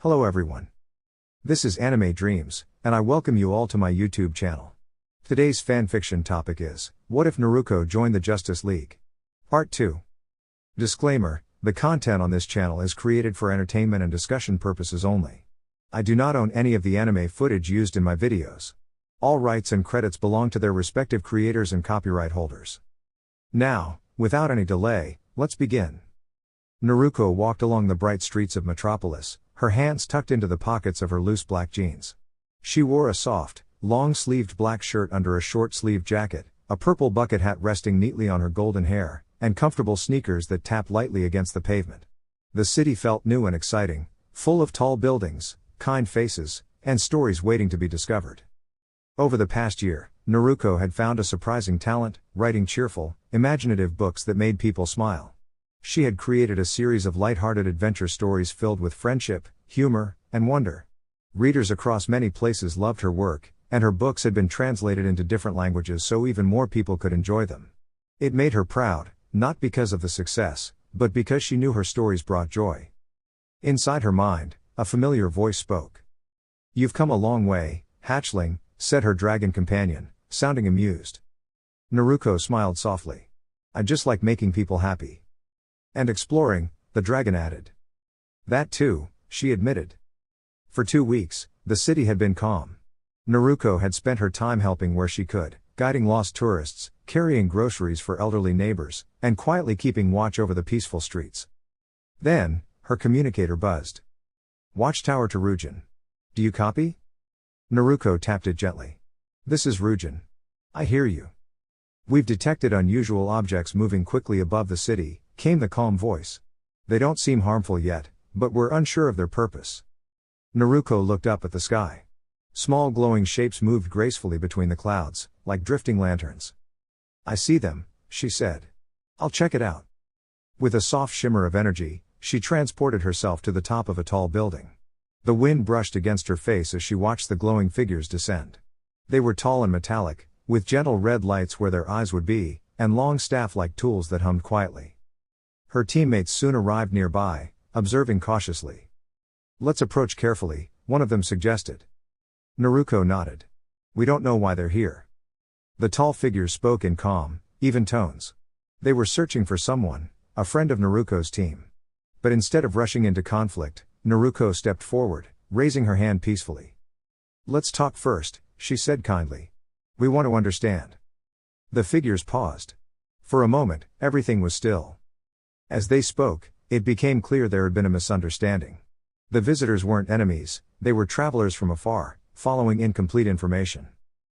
Hello everyone. This is Anime Dreams, and I welcome you all to my YouTube channel. Today's fanfiction topic is, what if Naruko joined the Justice League? Part 2. Disclaimer, the content on this channel is created for entertainment and discussion purposes only. I do not own any of the anime footage used in my videos. All rights and credits belong to their respective creators and copyright holders. Now, without any delay, let's begin. Naruko walked along the bright streets of Metropolis, her hands tucked into the pockets of her loose black jeans. She wore a soft, long-sleeved black shirt under a short-sleeved jacket, a purple bucket hat resting neatly on her golden hair, and comfortable sneakers that tapped lightly against the pavement. The city felt new and exciting, full of tall buildings, kind faces, and stories waiting to be discovered. Over the past year, Naruko had found a surprising talent, writing cheerful, imaginative books that made people smile. She had created a series of light-hearted adventure stories filled with friendship, humor, and wonder. Readers across many places loved her work, and her books had been translated into different languages so even more people could enjoy them. It made her proud, not because of the success, but because she knew her stories brought joy. Inside her mind, a familiar voice spoke. "You've come a long way, hatchling," said her dragon companion, sounding amused. Naruko smiled softly. "I just like making people happy." "And exploring," the dragon added. "That too," she admitted. For 2 weeks, the city had been calm. Naruko had spent her time helping where she could, guiding lost tourists, carrying groceries for elderly neighbors, and quietly keeping watch over the peaceful streets. Then, her communicator buzzed. "Watchtower to Ryujin. Do you copy?" Naruko tapped it gently. "This is Ryujin. I hear you. We've detected unusual objects moving quickly above the city," came the calm voice. "They don't seem harmful yet, but we're unsure of their purpose." Naruko looked up at the sky. Small glowing shapes moved gracefully between the clouds, like drifting lanterns. "I see them," she said. "I'll check it out." With a soft shimmer of energy, she transported herself to the top of a tall building. The wind brushed against her face as she watched the glowing figures descend. They were tall and metallic, with gentle red lights where their eyes would be, and long staff-like tools that hummed quietly. Her teammates soon arrived nearby, observing cautiously. "Let's approach carefully," one of them suggested. Naruko nodded. "We don't know why they're here." The tall figures spoke in calm, even tones. They were searching for someone, a friend of Naruko's team. But instead of rushing into conflict, Naruko stepped forward, raising her hand peacefully. "Let's talk first," she said kindly. "We want to understand." The figures paused. For a moment, everything was still. As they spoke, it became clear there had been a misunderstanding. The visitors weren't enemies, they were travelers from afar, following incomplete information.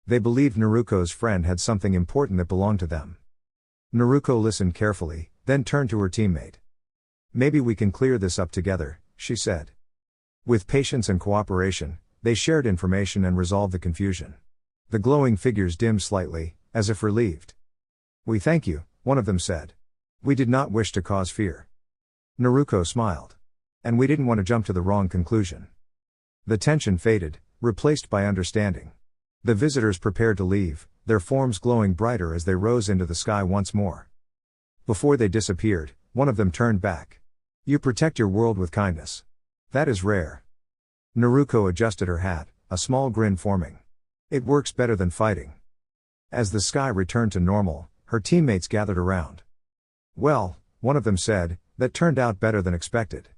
They believed Naruko's friend had something important that belonged to them. Naruko listened carefully, then turned to her teammate. "Maybe we can clear this up together," she said. With patience and cooperation, they shared information and resolved the confusion. The glowing figures dimmed slightly, as if relieved. "We thank you," one of them said. "We did not wish to cause fear." Naruko smiled. "And we didn't want to jump to the wrong conclusion." The tension faded, replaced by understanding. The visitors prepared to leave, their forms glowing brighter as they rose into the sky once more. Before they disappeared, one of them turned back. "You protect your world with kindness. That is rare." Naruko adjusted her hat, a small grin forming. "It works better than fighting." As the sky returned to normal, her teammates gathered around. "Well," one of them said, "that turned out better than expected."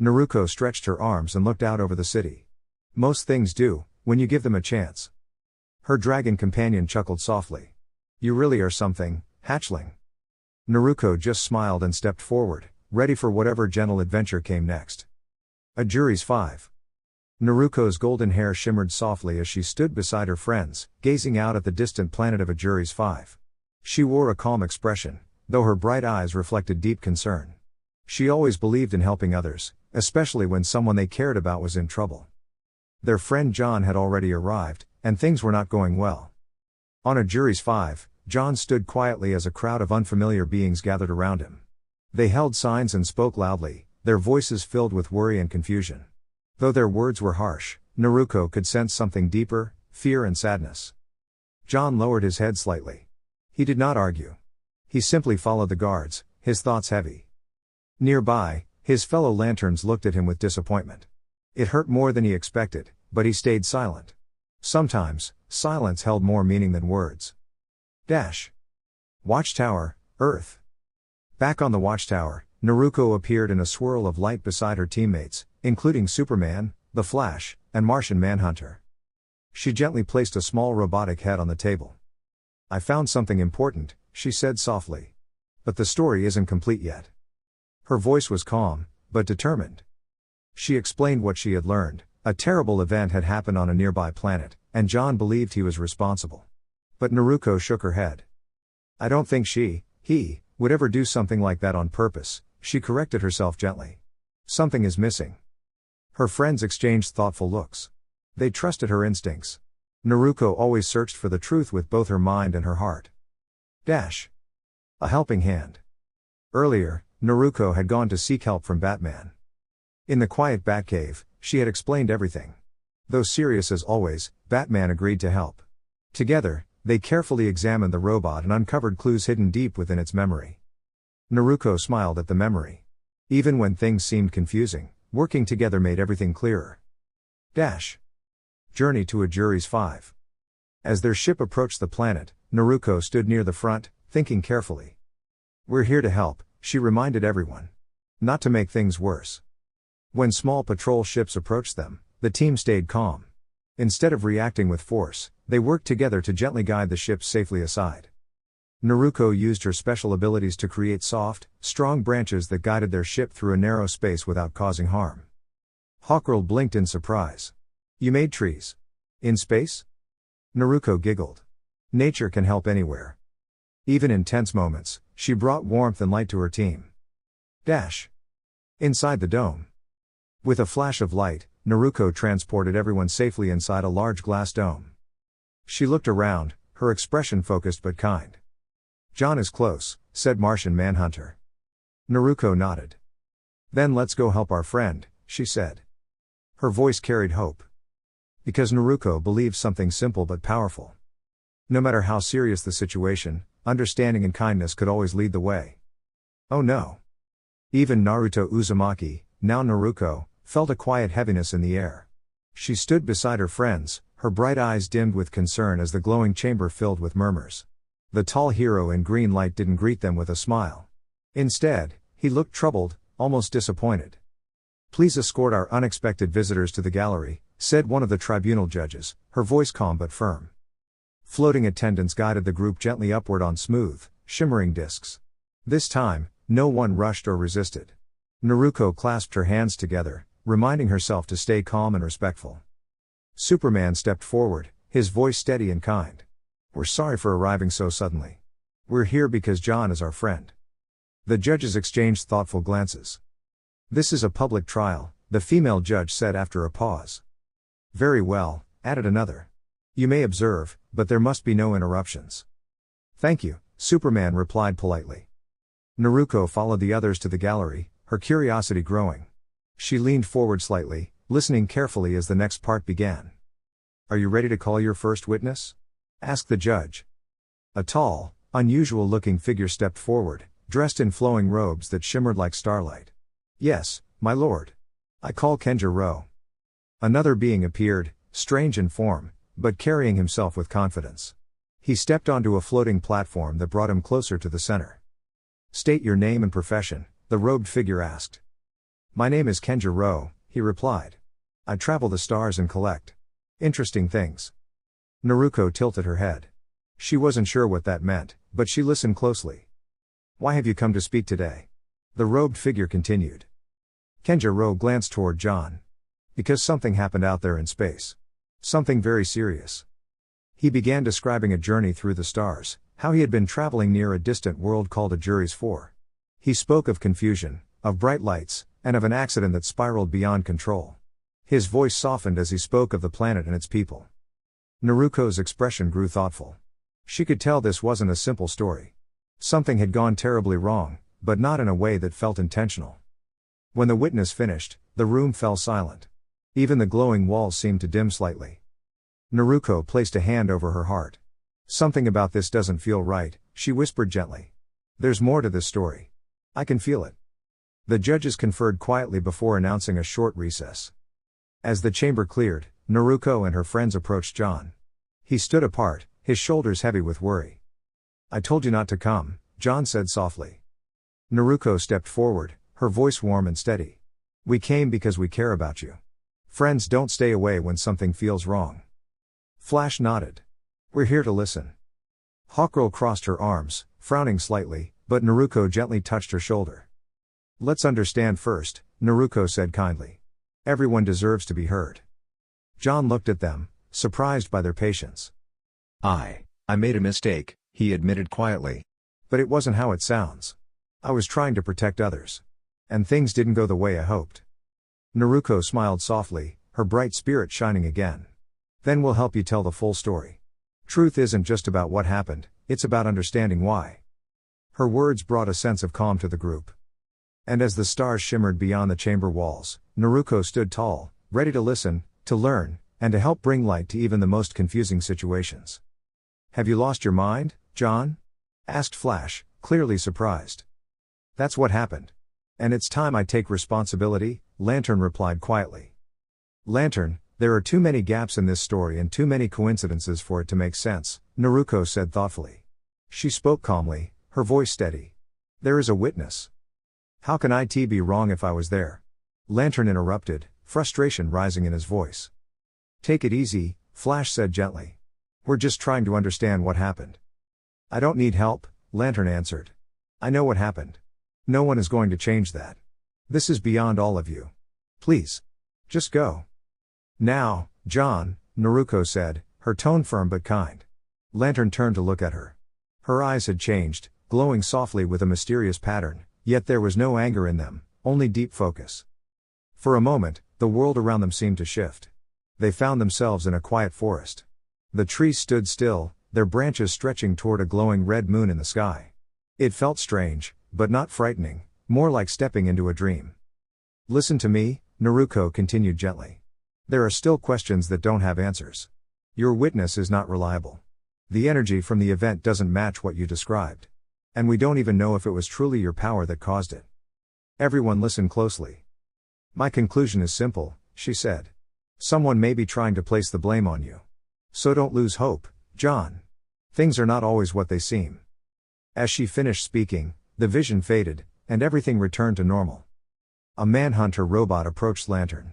Naruko stretched her arms and looked out over the city. "Most things do, when you give them a chance." Her dragon companion chuckled softly. "You really are something, hatchling." Naruko just smiled and stepped forward, ready for whatever gentle adventure came next. Ajuri's 5. Naruko's golden hair shimmered softly as she stood beside her friends, gazing out at the distant planet of Ajuri's 5. She wore a calm expression, though her bright eyes reflected deep concern. She always believed in helping others, especially when someone they cared about was in trouble. Their friend John had already arrived, and things were not going well. On Ajuri's 5, John stood quietly as a crowd of unfamiliar beings gathered around him. They held signs and spoke loudly, their voices filled with worry and confusion. Though their words were harsh, Naruko could sense something deeper, fear and sadness. John lowered his head slightly. He did not argue. He simply followed the guards, his thoughts heavy. Nearby, his fellow lanterns looked at him with disappointment. It hurt more than he expected, but he stayed silent. Sometimes, silence held more meaning than words. Dash. Watchtower, Earth. Back on the watchtower, Naruko appeared in a swirl of light beside her teammates, including Superman, the Flash, and Martian Manhunter. She gently placed a small robotic head on the table. "I found something important," she said softly. "But the story isn't complete yet." Her voice was calm, but determined. She explained what she had learned. A terrible event had happened on a nearby planet, and John believed he was responsible. But Naruko shook her head. "I don't think he would ever do something like that on purpose," she corrected herself gently. "Something is missing." Her friends exchanged thoughtful looks. They trusted her instincts. Naruko always searched for the truth with both her mind and her heart. Dash. A helping hand. Earlier, Naruko had gone to seek help from Batman. In the quiet Batcave, she had explained everything. Though serious as always, Batman agreed to help. Together, they carefully examined the robot and uncovered clues hidden deep within its memory. Naruko smiled at the memory. Even when things seemed confusing, working together made everything clearer. Dash. Journey to a Jury's 5. As their ship approached the planet, Naruko stood near the front, thinking carefully. "We're here to help," she reminded everyone. "Not to make things worse." When small patrol ships approached them, the team stayed calm. Instead of reacting with force, they worked together to gently guide the ships safely aside. Naruko used her special abilities to create soft, strong branches that guided their ship through a narrow space without causing harm. Hawkgirl blinked in surprise. "You made trees? In space?" Naruko giggled. "Nature can help anywhere." Even in tense moments, she brought warmth and light to her team. Dash. Inside the dome. With a flash of light, Naruko transported everyone safely inside a large glass dome. She looked around, her expression focused but kind. "John is close," said Martian Manhunter. Naruko nodded. "Then let's go help our friend," she said. Her voice carried hope. Because Naruko believed something simple but powerful. No matter how serious the situation, understanding and kindness could always lead the way. Oh no. Even Naruto Uzumaki, now Naruko, felt a quiet heaviness in the air. She stood beside her friends, her bright eyes dimmed with concern as the glowing chamber filled with murmurs. The tall hero in green light didn't greet them with a smile. Instead, he looked troubled, almost disappointed. "Please escort our unexpected visitors to the gallery," said one of the tribunal judges, her voice calm but firm. Floating attendants guided the group gently upward on smooth, shimmering discs. This time, no one rushed or resisted. Naruko clasped her hands together, reminding herself to stay calm and respectful. Superman stepped forward, his voice steady and kind. "We're sorry for arriving so suddenly. We're here because John is our friend." The judges exchanged thoughtful glances. "This is a public trial," the female judge said after a pause. "Very well," added another. "You may observe, but there must be no interruptions." "Thank you," Superman replied politely. Naruko followed the others to the gallery, her curiosity growing. She leaned forward slightly, listening carefully as the next part began. "Are you ready to call your first witness?" asked the judge. A tall, unusual-looking figure stepped forward, dressed in flowing robes that shimmered like starlight. "Yes, my lord. I call Kenjiro." Another being appeared, strange in form, but carrying himself with confidence. He stepped onto a floating platform that brought him closer to the center. "State your name and profession," the robed figure asked. "My name is Kenjiro," he replied. "I travel the stars and collect interesting things." Naruko tilted her head. She wasn't sure what that meant, but she listened closely. "Why have you come to speak today?" the robed figure continued. Kenjiro glanced toward John. "Because something happened out there in space. Something very serious." He began describing a journey through the stars, how he had been traveling near a distant world called a Jury's 4. He spoke of confusion, of bright lights, and of an accident that spiraled beyond control. His voice softened as he spoke of the planet and its people. Naruko's expression grew thoughtful. She could tell this wasn't a simple story. Something had gone terribly wrong, but not in a way that felt intentional. When the witness finished, the room fell silent. Even the glowing walls seemed to dim slightly. Naruko placed a hand over her heart. "Something about this doesn't feel right," she whispered gently. "There's more to this story. I can feel it." The judges conferred quietly before announcing a short recess. As the chamber cleared, Naruko and her friends approached John. He stood apart, his shoulders heavy with worry. "I told you not to come," John said softly. Naruko stepped forward, her voice warm and steady. "We came because we care about you. Friends don't stay away when something feels wrong." Flash nodded. "We're here to listen." Hawkgirl crossed her arms, frowning slightly, but Naruko gently touched her shoulder. "Let's understand first," Naruko said kindly. "Everyone deserves to be heard." John looked at them, surprised by their patience. I made a mistake," he admitted quietly. "But it wasn't how it sounds. I was trying to protect others. And things didn't go the way I hoped." Naruko smiled softly, her bright spirit shining again. "Then we'll help you tell the full story. Truth isn't just about what happened, it's about understanding why." Her words brought a sense of calm to the group. And as the stars shimmered beyond the chamber walls, Naruko stood tall, ready to listen, to learn, and to help bring light to even the most confusing situations. "Have you lost your mind, John?" asked Flash, clearly surprised. "That's what happened. And it's time I take responsibility," Lantern replied quietly. "Lantern, there are too many gaps in this story and too many coincidences for it to make sense," Naruko said thoughtfully. She spoke calmly, her voice steady. "There is a witness." "How can it be wrong if I was there?" Lantern interrupted, frustration rising in his voice. "Take it easy," Flash said gently. "We're just trying to understand what happened." "I don't need help," Lantern answered. "I know what happened. No one is going to change that. This is beyond all of you. Please. Just go." "Now, John," Naruko said, her tone firm but kind. Lantern turned to look at her. Her eyes had changed, glowing softly with a mysterious pattern, yet there was no anger in them, only deep focus. For a moment, the world around them seemed to shift. They found themselves in a quiet forest. The trees stood still, their branches stretching toward a glowing red moon in the sky. It felt strange, but not frightening, more like stepping into a dream. "Listen to me," Naruko continued gently. "There are still questions that don't have answers. Your witness is not reliable. The energy from the event doesn't match what you described. And we don't even know if it was truly your power that caused it." Everyone listened closely. "My conclusion is simple," she said. "Someone may be trying to place the blame on you. So don't lose hope, John. Things are not always what they seem." As she finished speaking, the vision faded, and everything returned to normal. A manhunter robot approached Lantern.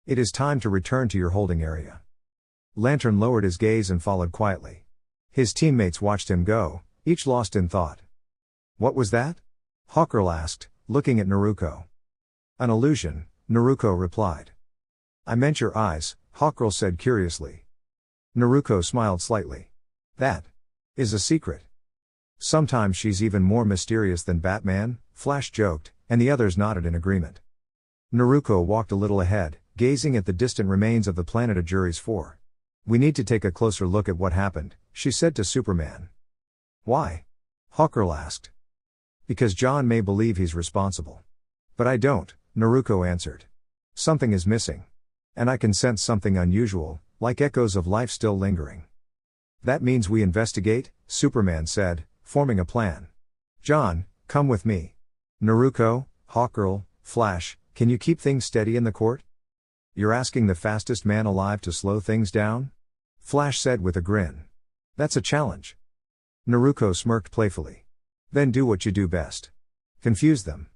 "It is time to return to your holding area." Lantern lowered his gaze and followed quietly. His teammates watched him go, each lost in thought. "What was that?" Hawkgirl asked, looking at Naruko. "An illusion," Naruko replied. "I meant your eyes," Hawkgirl said curiously. Naruko smiled slightly. "That is a secret." "Sometimes she's even more mysterious than Batman," Flash joked, and the others nodded in agreement. Naruko walked a little ahead, gazing at the distant remains of the planet Ajuri's 4. "We need to take a closer look at what happened," she said to Superman. "Why?" Hawkgirl asked. "Because John may believe he's responsible. But I don't," Naruko answered. "Something is missing. And I can sense something unusual, like echoes of life still lingering." "That means we investigate," Superman said, forming a plan. "John, come with me. Naruko, Hawkgirl, Flash, can you keep things steady in the court?" "You're asking the fastest man alive to slow things down?" Flash said with a grin. "That's a challenge." Naruko smirked playfully. "Then do what you do best. Confuse them."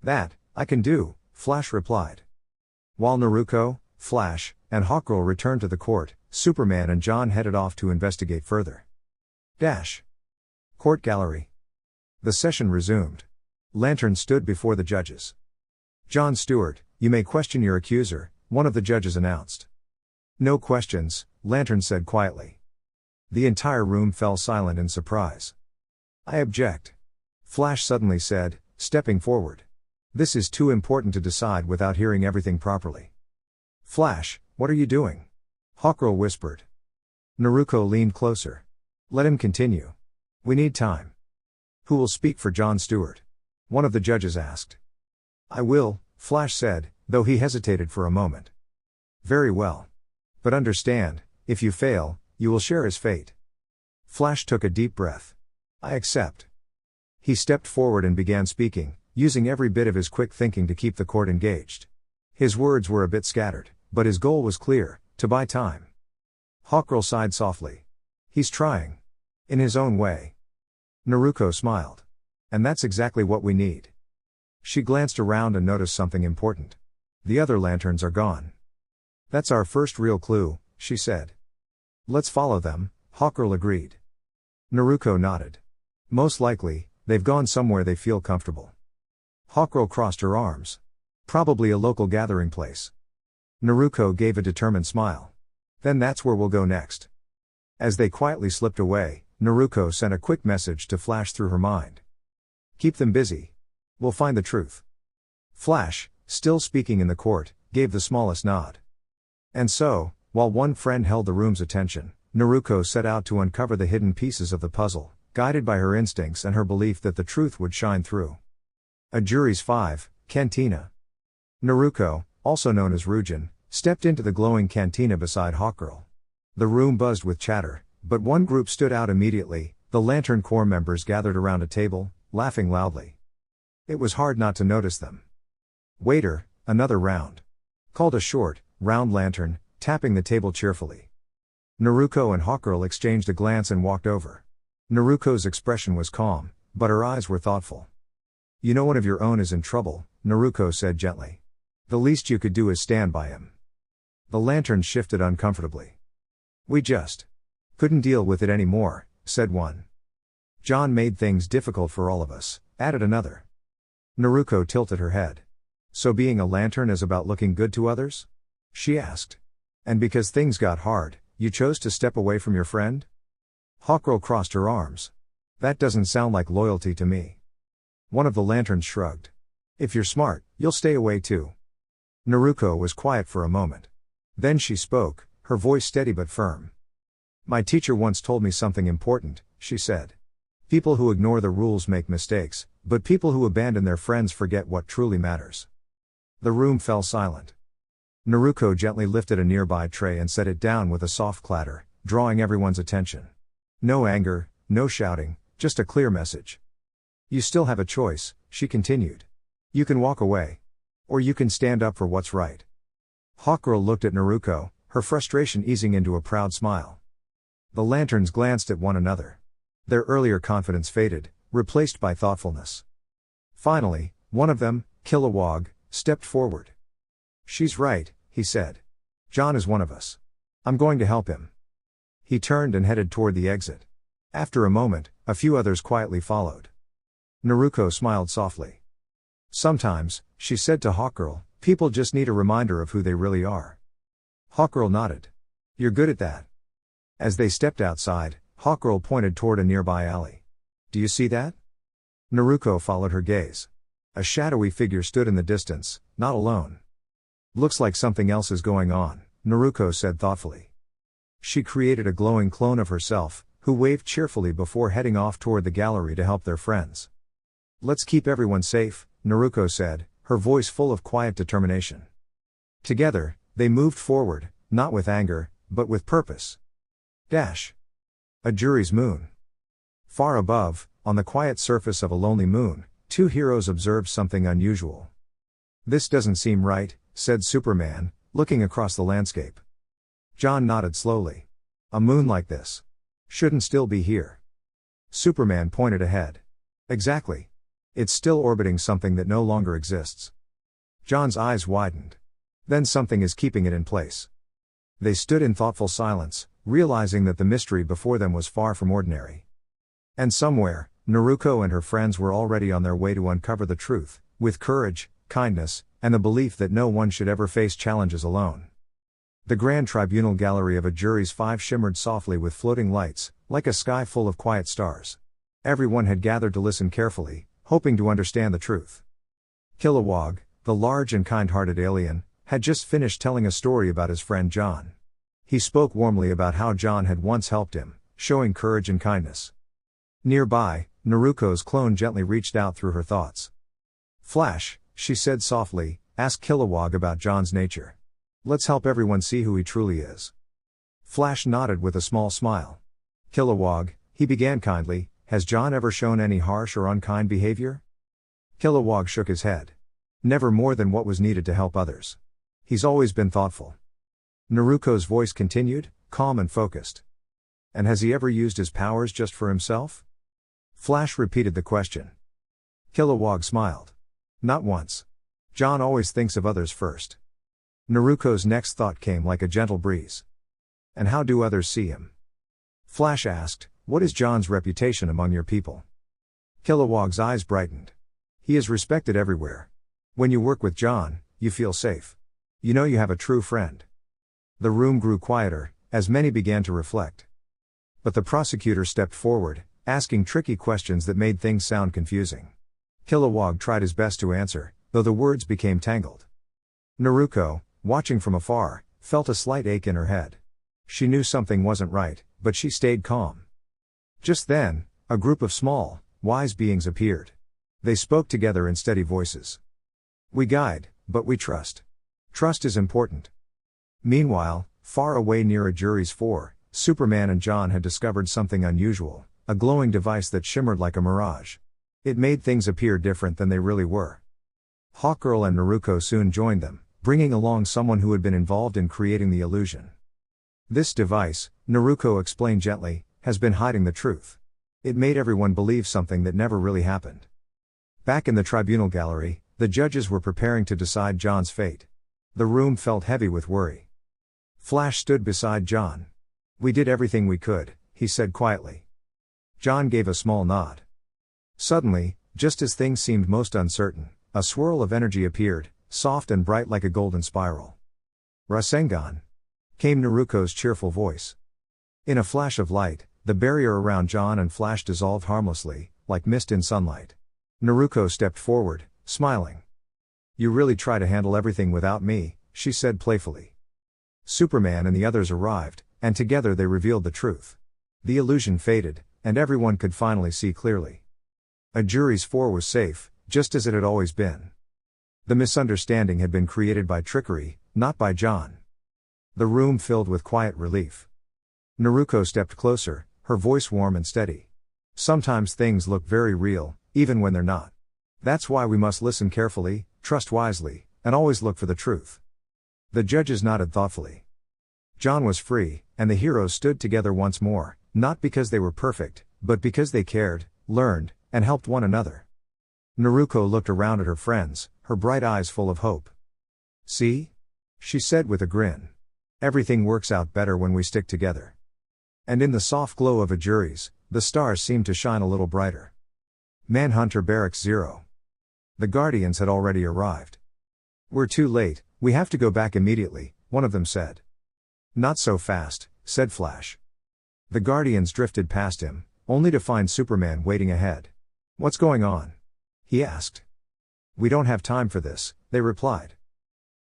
"That I can do," Flash replied. While Naruko, Flash, and Hawkgirl returned to the court, Superman and John headed off to investigate further. Court gallery. The session resumed. Lantern stood before the judges. "John Stewart, you may question your accuser," one of the judges announced. "No questions," Lantern said quietly. The entire room fell silent in surprise. "I object," Flash suddenly said, stepping forward. "This is too important to decide without hearing everything properly." "Flash, what are you doing?" Hawkgirl whispered. Naruko leaned closer. "Let him continue. We need time." "Who will speak for John Stewart?" one of the judges asked. "I will," Flash said, though he hesitated for a moment. "Very well. But understand, if you fail, you will share his fate." Flash took a deep breath. "I accept." He stepped forward and began speaking, using every bit of his quick thinking to keep the court engaged. His words were a bit scattered, but his goal was clear: to buy time. Hawkgirl sighed softly. He's trying. In his own way. Naruko smiled. And that's exactly what we need. She glanced around and noticed something important. The other lanterns are gone. That's our first real clue, she said. Let's follow them, Hawkgirl agreed. Naruko nodded. Most likely, they've gone somewhere they feel comfortable. Hawkgirl crossed her arms. Probably a local gathering place. Naruko gave a determined smile. Then that's where we'll go next. As they quietly slipped away, Naruko sent a quick message to flash through her mind. Keep them busy. We'll find the truth. Flash, still speaking in the court, gave the smallest nod. And so, while one friend held the room's attention, Naruko set out to uncover the hidden pieces of the puzzle, guided by her instincts and her belief that the truth would shine through. A Jury's 5, Cantina. Naruko, also known as Ryujin, stepped into the glowing cantina beside Hawkgirl. The room buzzed with chatter, but one group stood out immediately. The Lantern Corps members gathered around a table, laughing loudly. It was hard not to notice them. Waiter, another round. Called a short, round lantern, tapping the table cheerfully. Naruko and Hawkgirl exchanged a glance and walked over. Naruko's expression was calm, but her eyes were thoughtful. You know one of your own is in trouble, Naruko said gently. The least you could do is stand by him. The lanterns shifted uncomfortably. We just couldn't deal with it anymore, said one. John made things difficult for all of us, added another. Naruko tilted her head. So being a lantern is about looking good to others? She asked. And because things got hard, you chose to step away from your friend? Hawkgirl crossed her arms. That doesn't sound like loyalty to me. One of the lanterns shrugged. If you're smart, you'll stay away too. Naruko was quiet for a moment. Then she spoke, her voice steady but firm. My teacher once told me something important, she said. People who ignore the rules make mistakes, but people who abandon their friends forget what truly matters. The room fell silent. Naruko gently lifted a nearby tray and set it down with a soft clatter, drawing everyone's attention. No anger, no shouting, just a clear message. You still have a choice, she continued. You can walk away. Or you can stand up for what's right. Hawkgirl looked at Naruko, her frustration easing into a proud smile. The lanterns glanced at one another. Their earlier confidence faded, replaced by thoughtfulness. Finally, one of them, Kilowog, stepped forward. She's right, he said. John is one of us. I'm going to help him. He turned and headed toward the exit. After a moment, a few others quietly followed. Naruko smiled softly. Sometimes, she said to Hawkgirl, people just need a reminder of who they really are. Hawkgirl nodded. You're good at that. As they stepped outside, Hawkgirl pointed toward a nearby alley. Do you see that? Naruko followed her gaze. A shadowy figure stood in the distance, not alone. Looks like something else is going on, Naruko said thoughtfully. She created a glowing clone of herself, who waved cheerfully before heading off toward the gallery to help their friends. Let's keep everyone safe, Naruko said, her voice full of quiet determination. Together, they moved forward, not with anger, but with purpose. A Jury's moon. Far above, on the quiet surface of a lonely moon, two heroes observed something unusual. This doesn't seem right, said Superman, looking across the landscape. John nodded slowly. A moon like this shouldn't still be here. Superman pointed ahead. Exactly. It's still orbiting something that no longer exists. John's eyes widened. Then something is keeping it in place. They stood in thoughtful silence, realizing that the mystery before them was far from ordinary. And somewhere, Naruko and her friends were already on their way to uncover the truth, with courage, kindness, and the belief that no one should ever face challenges alone. The grand tribunal gallery of a Jury's 5 shimmered softly with floating lights, like a sky full of quiet stars. Everyone had gathered to listen carefully, hoping to understand the truth. Kilowog, the large and kind-hearted alien, had just finished telling a story about his friend John. He spoke warmly about how John had once helped him, showing courage and kindness. Nearby, Naruko's clone gently reached out through her thoughts. Flash, she said softly, ask Kilowog about John's nature. Let's help everyone see who he truly is. Flash nodded with a small smile. Kilowog, he began kindly, has John ever shown any harsh or unkind behavior? Kilowog shook his head. Never more than what was needed to help others. He's always been thoughtful. Naruko's voice continued, calm and focused. And has he ever used his powers just for himself? Flash repeated the question. Kilowog smiled. Not once. John always thinks of others first. Naruko's next thought came like a gentle breeze. And how do others see him? Flash asked, what is John's reputation among your people? Kilowog's eyes brightened. He is respected everywhere. When you work with John, you feel safe. You know you have a true friend. The room grew quieter, as many began to reflect. But the prosecutor stepped forward, asking tricky questions that made things sound confusing. Kilowog tried his best to answer, though the words became tangled. Naruko, watching from afar, felt a slight ache in her head. She knew something wasn't right, but she stayed calm. Just then, a group of small, wise beings appeared. They spoke together in steady voices. We guide, but we trust. Trust is important. Meanwhile, far away near a jury's floor, Superman and John had discovered something unusual, a glowing device that shimmered like a mirage. It made things appear different than they really were. Hawkgirl and Naruko soon joined them, bringing along someone who had been involved in creating the illusion. This device, Naruko explained gently, has been hiding the truth. It made everyone believe something that never really happened. Back in the tribunal gallery, the judges were preparing to decide John's fate. The room felt heavy with worry. Flash stood beside John. We did everything we could, he said quietly. John gave a small nod. Suddenly, just as things seemed most uncertain, a swirl of energy appeared, soft and bright like a golden spiral. Rasengan, came Naruko's cheerful voice. In a flash of light, the barrier around John and Flash dissolved harmlessly, like mist in sunlight. Naruko stepped forward, smiling. You really try to handle everything without me, she said playfully. Superman and the others arrived, and together they revealed the truth. The illusion faded, and everyone could finally see clearly. A jury's floor was safe, just as it had always been. The misunderstanding had been created by trickery, not by John. The room filled with quiet relief. Naruko stepped closer, her voice warm and steady. Sometimes things look very real, even when they're not. That's why we must listen carefully, trust wisely, and always look for the truth. The judges nodded thoughtfully. John was free, and the heroes stood together once more, not because they were perfect, but because they cared, learned, and helped one another. Naruko looked around at her friends, her bright eyes full of hope. See? She said with a grin. Everything works out better when we stick together. And in the soft glow of a jury's, the stars seemed to shine a little brighter. Manhunter Barracks 0. The Guardians had already arrived. We're too late, we have to go back immediately, one of them said. Not so fast, said Flash. The Guardians drifted past him, only to find Superman waiting ahead. What's going on? He asked. We don't have time for this, they replied.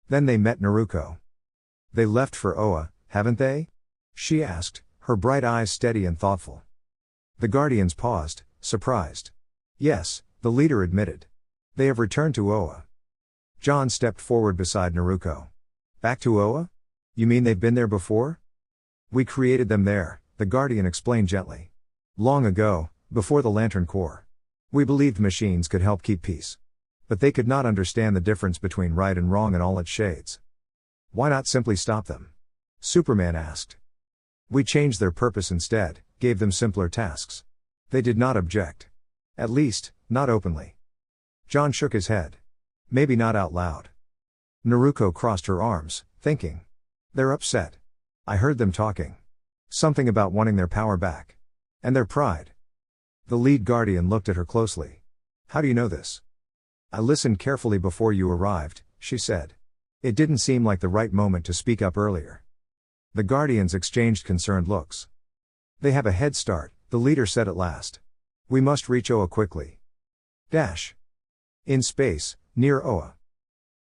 Then they met Naruko. They left for Oa, haven't they? She asked, her bright eyes steady and thoughtful. The Guardians paused, surprised. Yes, the leader admitted. They have returned to Oa. John stepped forward beside Naruko. Back to Oa? You mean they've been there before? We created them there, the Guardian explained gently. Long ago, before the Lantern Corps. We believed machines could help keep peace. But they could not understand the difference between right and wrong in all its shades. Why not simply stop them? Superman asked. We changed their purpose instead, gave them simpler tasks. They did not object. At least, not openly. John shook his head. Maybe not out loud. Naruko crossed her arms, thinking. They're upset. I heard them talking. Something about wanting their power back. And their pride. The lead Guardian looked at her closely. How do you know this? I listened carefully before you arrived, she said. It didn't seem like the right moment to speak up earlier. The Guardians exchanged concerned looks. They have a head start, the leader said at last. We must reach Oa quickly. In space, near Oa.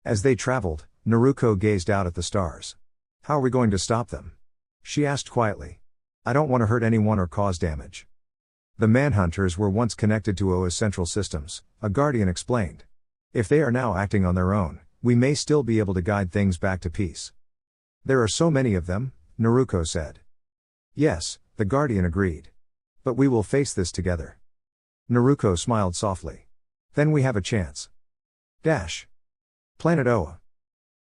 As they traveled, Naruko gazed out at the stars. How are we going to stop them? She asked quietly. I don't want to hurt anyone or cause damage. The Manhunters were once connected to Oa's central systems, a Guardian explained. If they are now acting on their own, we may still be able to guide things back to peace. There are so many of them, Naruko said. Yes, the Guardian agreed. But we will face this together. Naruko smiled softly. Then we have a chance. Planet Oa.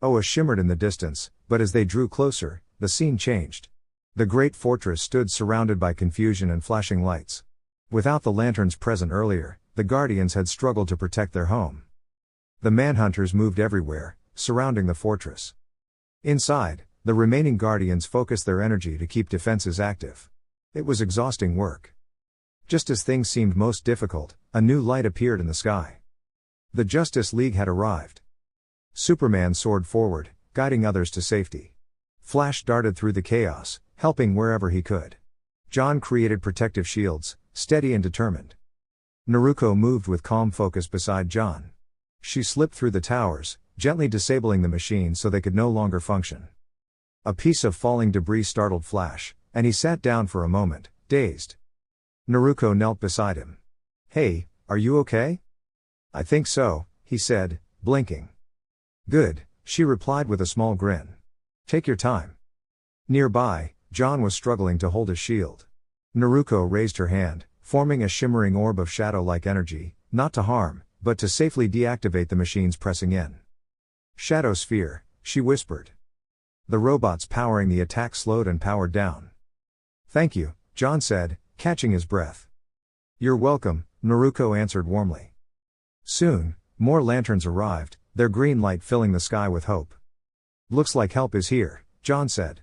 Oa shimmered in the distance, but as they drew closer, the scene changed. The great fortress stood surrounded by confusion and flashing lights. Without the lanterns present earlier, the Guardians had struggled to protect their home. The Manhunters moved everywhere, surrounding the fortress. Inside, the remaining Guardians focused their energy to keep defenses active. It was exhausting work. Just as things seemed most difficult, a new light appeared in the sky. The Justice League had arrived. Superman soared forward, guiding others to safety. Flash darted through the chaos, helping wherever he could. John created protective shields, steady and determined. Naruko moved with calm focus beside John. She slipped through the towers, gently disabling the machines so they could no longer function. A piece of falling debris startled Flash, and he sat down for a moment, dazed. Naruko knelt beside him. "Hey, are you okay?" "I think so," he said, blinking. "Good," she replied with a small grin. "Take your time." Nearby, John was struggling to hold his shield. Naruko raised her hand, forming a shimmering orb of shadow-like energy, not to harm, but to safely deactivate the machines pressing in. "Shadow sphere," she whispered. The robots powering the attack slowed and powered down. "Thank you," John said, catching his breath. "You're welcome," Naruko answered warmly. Soon, more lanterns arrived, their green light filling the sky with hope. "Looks like help is here," John said.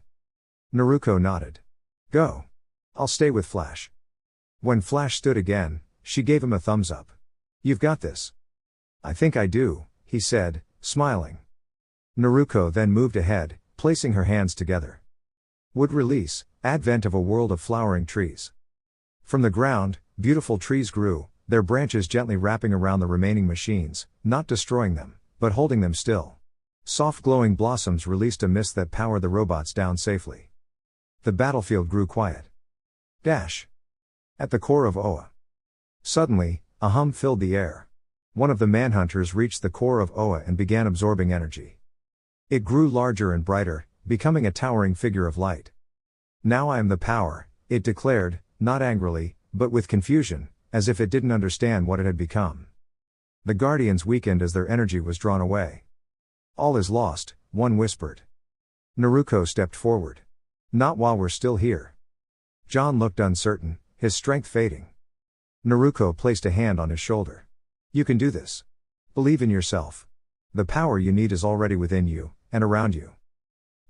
Naruko nodded. "Go. I'll stay with Flash." When Flash stood again, she gave him a thumbs up. "You've got this." "I think I do," he said, smiling. Naruko then moved ahead, placing her hands together. Would release, advent of a world of flowering trees. From the ground, beautiful trees grew, their branches gently wrapping around the remaining machines, not destroying them, but holding them still. Soft glowing blossoms released a mist that powered the robots down safely. The battlefield grew quiet. Dash. At the core of Oa. Suddenly, a hum filled the air. One of the Manhunters reached the core of Oa and began absorbing energy. It grew larger and brighter, becoming a towering figure of light. "Now I am the power," it declared, not angrily, but with confusion, as if it didn't understand what it had become. The Guardians weakened as their energy was drawn away. "All is lost," one whispered. Naruko stepped forward. "Not while we're still here." John looked uncertain, his strength fading. Naruko placed a hand on his shoulder. "You can do this. Believe in yourself. The power you need is already within you, and around you."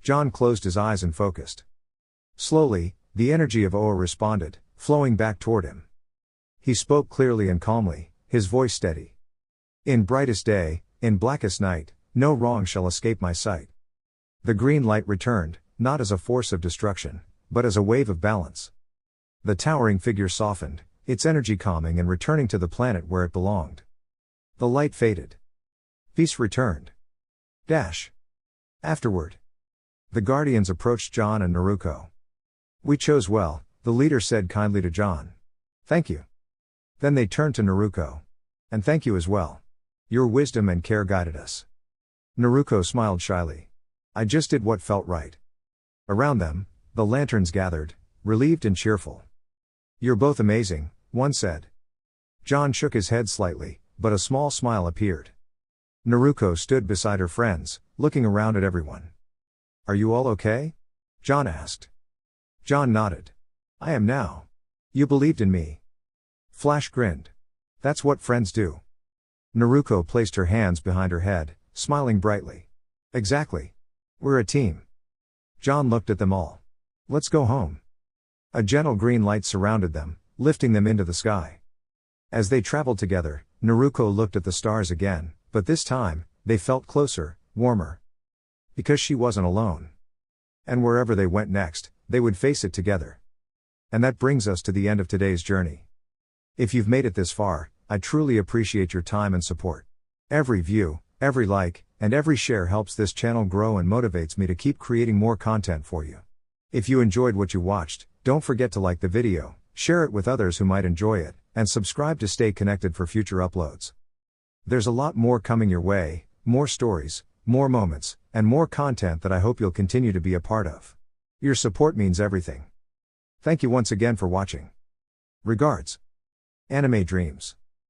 John closed his eyes and focused. Slowly, the energy of Oa responded, flowing back toward him. He spoke clearly and calmly, his voice steady. "In brightest day, in blackest night, no wrong shall escape my sight." The green light returned, not as a force of destruction, but as a wave of balance. The towering figure softened, its energy calming and returning to the planet where it belonged. The light faded. Peace returned. Dash. Afterward, the Guardians approached John and Naruko. "We chose well," the leader said kindly to John. "Thank you." Then they turned to Naruko. "And thank you as well. Your wisdom and care guided us." Naruko smiled shyly. "I just did what felt right." Around them, the lanterns gathered, relieved and cheerful. "You're both amazing," one said. John shook his head slightly, but a small smile appeared. Naruko stood beside her friends, looking around at everyone. "Are you all okay?" John asked. John nodded. "I am now. You believed in me." Flash grinned. "That's what friends do." Naruko placed her hands behind her head, smiling brightly. "Exactly. We're a team." John looked at them all. "Let's go home." A gentle green light surrounded them, lifting them into the sky. As they traveled together, Naruko looked at the stars again, but this time, they felt closer, warmer. Because she wasn't alone. And wherever they went next, they would face it together. And that brings us to the end of today's journey. If you've made it this far, I truly appreciate your time and support. Every view, every like, and every share helps this channel grow and motivates me to keep creating more content for you. If you enjoyed what you watched, don't forget to like the video, share it with others who might enjoy it, and subscribe to stay connected for future uploads. There's a lot more coming your way, more stories, more moments, and more content that I hope you'll continue to be a part of. Your support means everything. Thank you once again for watching. Regards. Anime Dreams.